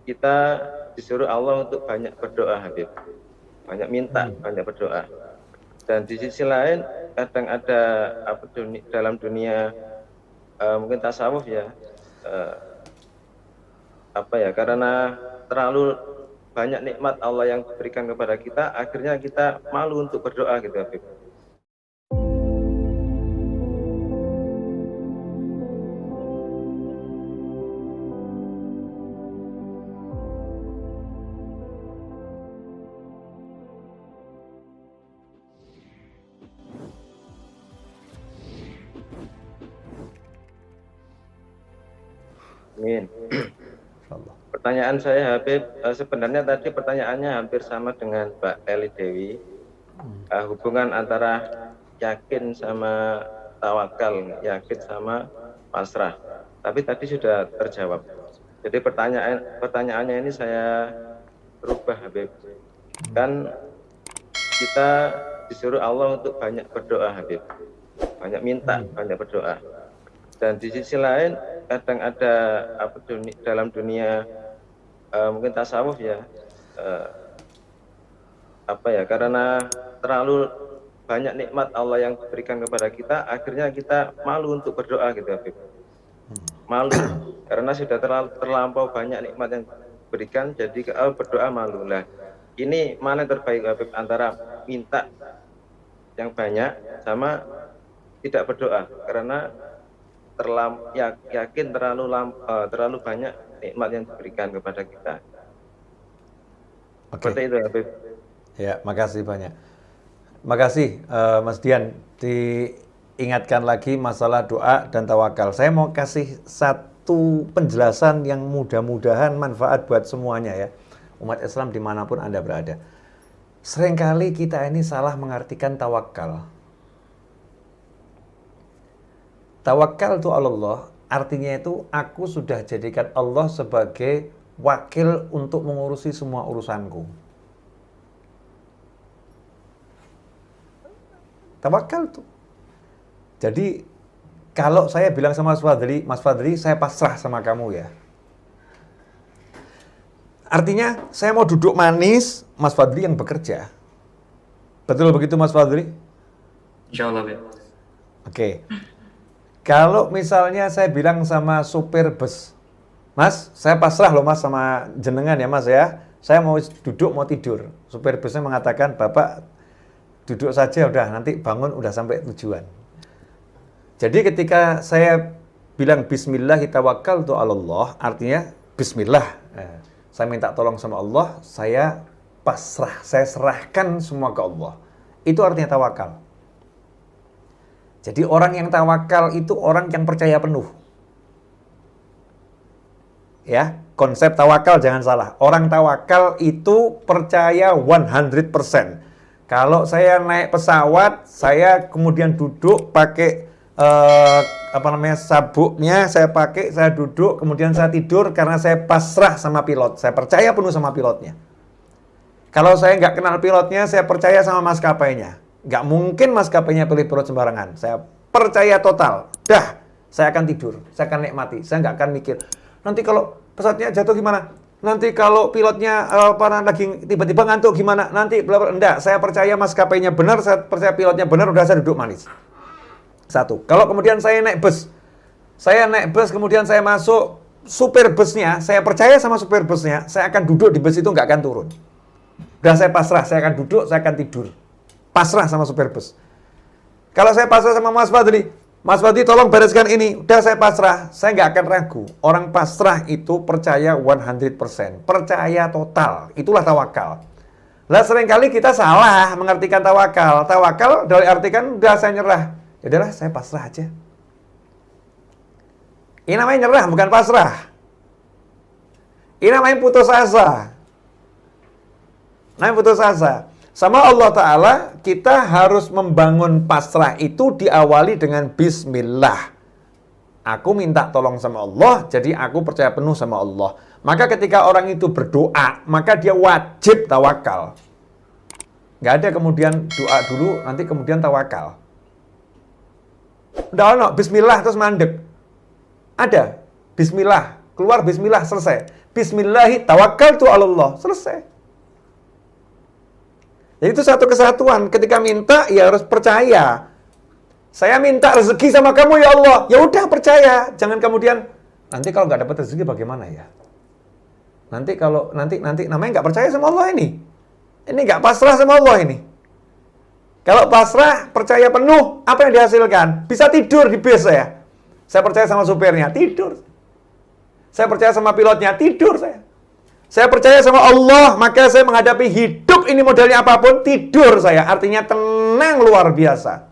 kita disuruh Allah untuk banyak berdoa, Habib. Banyak minta, banyak berdoa. Dan di sisi lain kadang ada dalam dunia mungkin tasawuf ya, karena terlalu banyak nikmat Allah yang diberikan kepada kita, akhirnya kita malu untuk berdoa gitu, Habib. Amin. Pertanyaan saya, Habib, sebenarnya tadi pertanyaannya hampir sama dengan Mbak Eli Dewi. Hubungan antara yakin sama tawakal, yakin sama pasrah. Tapi tadi sudah terjawab. Jadi pertanyaannya ini saya rubah, Habib. Kan kita disuruh Allah untuk banyak berdoa, Habib. Banyak minta, banyak berdoa. Dan di sisi lain kadang ada dalam dunia mungkin tasawuf ya, karena terlalu banyak nikmat Allah yang diberikan kepada kita, akhirnya kita malu untuk berdoa gitu, Habib. Malu karena sudah terlampau banyak nikmat yang diberikan, jadi kalau berdoa malu. Lah, ini mana yang terbaik, Habib, antara minta yang banyak sama tidak berdoa karena yakin terlalu banyak nikmat yang diberikan kepada kita. Seperti itu, Habib. Ya, makasih banyak. Makasih Mas Dian, diingatkan lagi masalah doa dan tawakal. Saya mau kasih satu penjelasan yang mudah-mudahan manfaat buat semuanya ya, umat Islam dimanapun Anda berada. Seringkali kita ini salah mengartikan tawakal. Tawakal itu Allah, artinya itu aku sudah jadikan Allah sebagai wakil untuk mengurusi semua urusanku. Tawakal tuh. Jadi kalau saya bilang sama Mas Fadli, saya pasrah sama kamu ya. Artinya saya mau duduk manis, Mas Fadli yang bekerja. Betul begitu Mas Fadli? Insya Allah, Oke. Kalau misalnya saya bilang sama supir bus, Mas, saya pasrah loh Mas sama jenengan ya Mas ya. Saya mau duduk, mau tidur. Supir busnya mengatakan, Bapak duduk saja udah, nanti bangun udah sampai tujuan. Jadi ketika saya bilang Bismillah tawakkaltu 'alallah, artinya Bismillah. Saya minta tolong sama Allah, saya pasrah, saya serahkan semua ke Allah. Itu artinya tawakal. Jadi orang yang tawakal itu orang yang percaya penuh. Ya, konsep tawakal jangan salah. Orang tawakal itu percaya 100%. Kalau saya naik pesawat, saya kemudian duduk pakai sabuknya saya pakai, saya duduk, kemudian saya tidur karena saya pasrah sama pilot. Saya percaya penuh sama pilotnya. Kalau saya nggak kenal pilotnya, saya percaya sama maskapainya. Nggak mungkin maskapainya pilih pilot sembarangan. Saya percaya total. Dah, saya akan tidur. Saya akan nikmati. Saya nggak akan mikir. Nanti kalau pesawatnya jatuh gimana? Nanti kalau pilotnya lagi tiba-tiba ngantuk gimana? Nanti enggak. Saya percaya maskapainya benar. Saya percaya pilotnya benar. Udah saya duduk manis. Satu. Kalau kemudian saya naik bus. Saya naik bus kemudian saya masuk supir busnya. Saya percaya sama supir busnya. Saya akan duduk di bus itu nggak akan turun. Udah saya pasrah. Saya akan duduk. Saya akan tidur. Pasrah sama supir bus. Kalau saya pasrah sama Mas Fadli tolong bereskan ini. Udah saya pasrah. Saya nggak akan ragu. Orang pasrah itu percaya 100%. Percaya total. Itulah tawakal. Lah seringkali kita salah mengartikan tawakal. Tawakal dari artikan udah saya nyerah. Yaudahlah saya pasrah aja. Ini namanya nyerah bukan pasrah. Ini namanya putus asa. Namanya putus asa. Sama Allah Ta'ala, kita harus membangun pasrah itu diawali dengan Bismillah. Aku minta tolong sama Allah, jadi aku percaya penuh sama Allah. Maka ketika orang itu berdoa, maka dia wajib tawakal. Nggak ada kemudian doa dulu, nanti kemudian tawakal. Nggak ada, Bismillah terus mandek. Ada, Bismillah. keluar bismillah, selesai. Bismillahi tawakkaltu 'alallah, selesai. Jadi itu satu kesatuan. Ketika minta, ya harus percaya. Saya minta rezeki sama kamu ya Allah. Ya udah percaya. Jangan kemudian nanti kalau nggak dapat rezeki bagaimana ya? Nanti namanya nggak percaya sama Allah ini. Ini nggak pasrah sama Allah ini. Kalau pasrah, percaya penuh, apa yang dihasilkan? Bisa tidur di bis saya. Saya percaya sama supirnya, tidur. Saya percaya sama pilotnya, tidur saya. Saya percaya sama Allah, maka saya menghadapi hidup ini modelnya apapun, tidur saya. Artinya tenang luar biasa.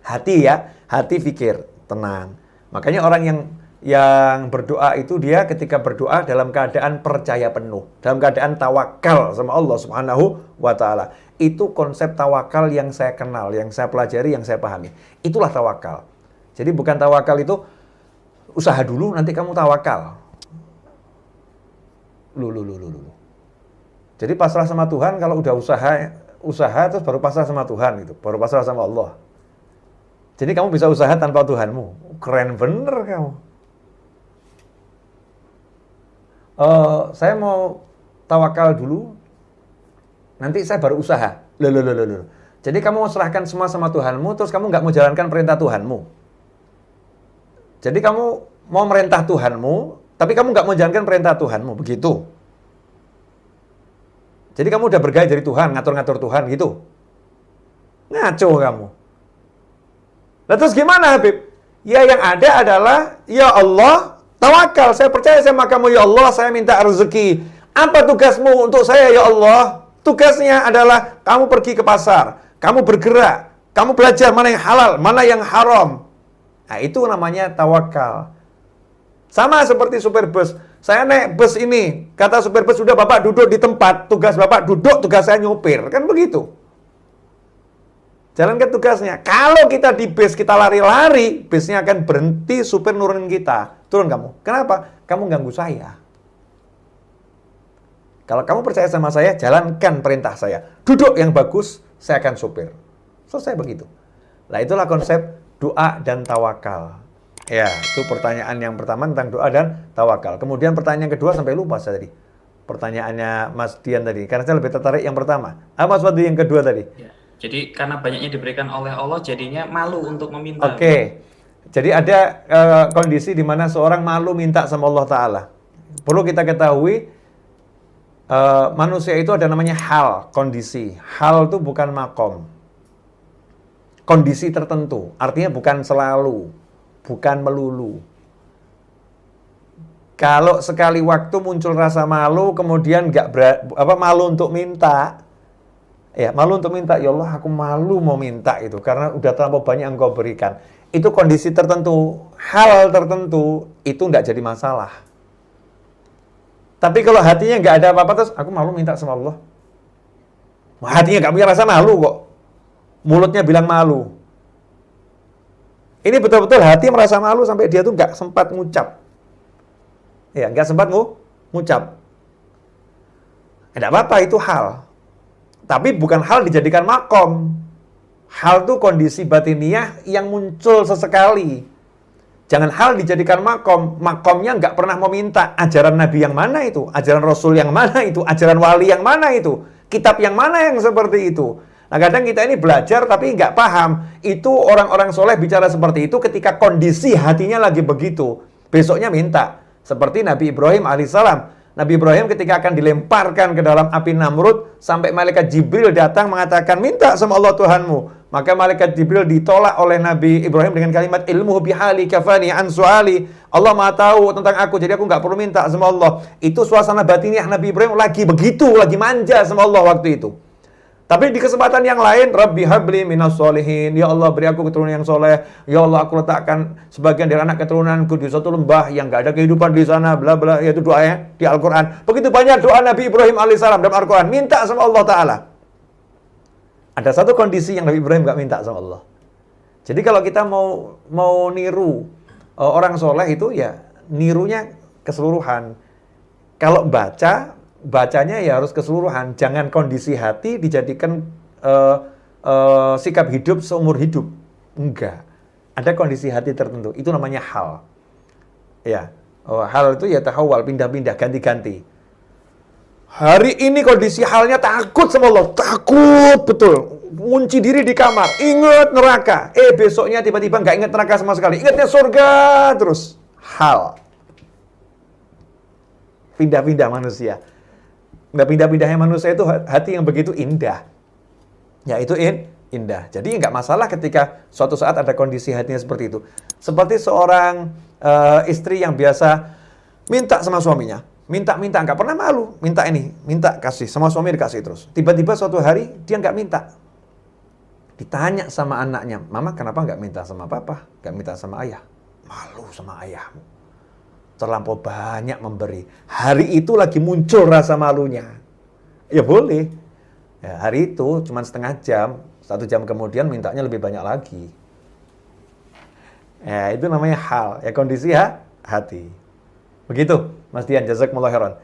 Hati ya, hati pikir, tenang. Makanya orang yang berdoa itu dia ketika berdoa dalam keadaan percaya penuh. Dalam keadaan tawakal sama Allah Subhanahu wa ta'ala. Itu konsep tawakal yang saya kenal, yang saya pelajari, yang saya pahami. Itulah tawakal. Jadi bukan tawakal itu, usaha dulu nanti kamu tawakal. Jadi pasrah sama Tuhan kalau udah usaha terus baru pasrah sama Tuhan gitu, baru pasrah sama Allah. Jadi kamu bisa usaha tanpa Tuhanmu. Keren bener kamu. Saya mau tawakal dulu, nanti saya baru usaha. Loh. Jadi kamu mau serahkan semua sama Tuhanmu, terus kamu nggak mau jalankan perintah Tuhanmu. Jadi kamu mau merintah Tuhanmu, tapi kamu nggak mau jalankan perintah Tuhanmu, begitu. Jadi kamu udah bergaya dari Tuhan, ngatur-ngatur Tuhan gitu. Ngaco kamu. Nah terus gimana Habib? Ya yang ada adalah, ya Allah, tawakal, saya percaya sama kamu ya Allah, saya minta rezeki. Apa tugasmu untuk saya ya Allah? Tugasnya adalah kamu pergi ke pasar, kamu bergerak, kamu belajar mana yang halal, mana yang haram. Nah itu namanya tawakal. Sama seperti supir bus. Saya naik bus ini, kata supir bus, sudah Bapak duduk di tempat, tugas Bapak duduk, tugas saya nyupir. Kan begitu. Jalankan tugasnya. Kalau kita di bus, kita lari-lari, busnya akan berhenti, supir nurunin kita. Turun kamu. Kenapa? Kamu ganggu saya. Kalau kamu percaya sama saya, jalankan perintah saya. Duduk yang bagus, saya akan supir. Selesai begitu. Nah itulah konsep doa dan tawakal. Ya, itu pertanyaan yang pertama tentang doa dan tawakal. Kemudian pertanyaan kedua sampai lupa saya tadi. Pertanyaannya Mas Dian tadi. Karena saya lebih tertarik yang pertama. Apa sesuatu yang kedua tadi? Ya, jadi karena banyaknya diberikan oleh Allah, jadinya malu untuk meminta. Oke. Jadi ada kondisi di mana seorang malu minta sama Allah Ta'ala. Perlu kita ketahui, manusia itu ada namanya hal, kondisi. Hal itu bukan makom. Kondisi tertentu. Artinya bukan selalu. Bukan melulu. Kalau sekali waktu muncul rasa malu, kemudian malu untuk minta, ya malu untuk minta, ya Allah aku malu mau minta itu, karena udah terlalu banyak yang Engkau berikan. Itu kondisi tertentu, hal tertentu, itu tidak jadi masalah. Tapi kalau hatinya nggak ada apa-apa, terus aku malu minta sama Allah. Hatinya nggak punya rasa malu kok. Mulutnya bilang malu. Ini betul-betul hati merasa malu sampai dia tuh nggak sempat ngucap. Ya, nggak sempat ngucap. Tidak apa-apa, itu hal. Tapi bukan hal dijadikan makom. Hal itu kondisi batiniah yang muncul sesekali. Jangan hal dijadikan makom. Makomnya nggak pernah meminta. Ajaran Nabi yang mana itu? Ajaran Rasul yang mana itu? Ajaran Wali yang mana itu? Kitab yang mana yang seperti itu? Nah kadang kita ini belajar tapi nggak paham. Itu orang-orang soleh bicara seperti itu ketika kondisi hatinya lagi begitu. Besoknya minta. Seperti Nabi Ibrahim alaihissalam. Nabi Ibrahim ketika akan dilemparkan ke dalam api Namrud, sampai malaikat Jibril datang mengatakan, minta sama Allah Tuhanmu. Maka malaikat Jibril ditolak oleh Nabi Ibrahim dengan kalimat, ilmu bihali kafani an su'ali. Allah maha tahu tentang aku, jadi aku nggak perlu minta sama Allah. Itu suasana batinnya Nabi Ibrahim lagi begitu, lagi manja sama Allah waktu itu. Tapi di kesempatan yang lain, Rabbi habli minas solihin. Ya Allah, beri aku keturunan yang soleh. Ya Allah, aku letakkan sebagian dari anak keturunanku di suatu lembah yang gak ada kehidupan di sana, bla bla. Yaitu doanya di Al-Quran. Begitu banyak doa Nabi Ibrahim alaihissalam dalam Al-Quran. Minta sama Allah Ta'ala. Ada satu kondisi yang Nabi Ibrahim gak minta sama Allah. Jadi kalau kita mau niru orang soleh itu, ya nirunya keseluruhan. Kalau bacanya ya harus keseluruhan. Jangan kondisi hati dijadikan sikap hidup seumur hidup. Enggak. Ada kondisi hati tertentu. Itu namanya hal. Ya. Oh, hal itu ya tahawal, pindah-pindah, ganti-ganti. Hari ini kondisi halnya takut sama Allah, takut betul. Kunci diri di kamar, ingat neraka. Besoknya tiba-tiba nggak ingat neraka sama sekali, ingatnya surga terus. Hal. Pindah-pindah manusia. Nah, pindah-pindahnya manusia itu hati yang begitu indah. Ya itu indah. Jadi nggak masalah ketika suatu saat ada kondisi hatinya seperti itu. Seperti seorang istri yang biasa minta sama suaminya, minta nggak pernah malu, minta kasih sama suami, dikasih terus. Tiba-tiba suatu hari dia nggak minta, ditanya sama anaknya, mama kenapa nggak minta sama papa, nggak minta sama ayah? Malu sama ayahmu, terlampau banyak memberi. Hari itu lagi muncul rasa malunya, ya boleh. Ya, hari itu cuma setengah jam, 1 jam kemudian mintanya lebih banyak lagi. Ya, itu namanya hal, ya kondisi hati. Begitu, Mas Dian, jazakumullah khairan.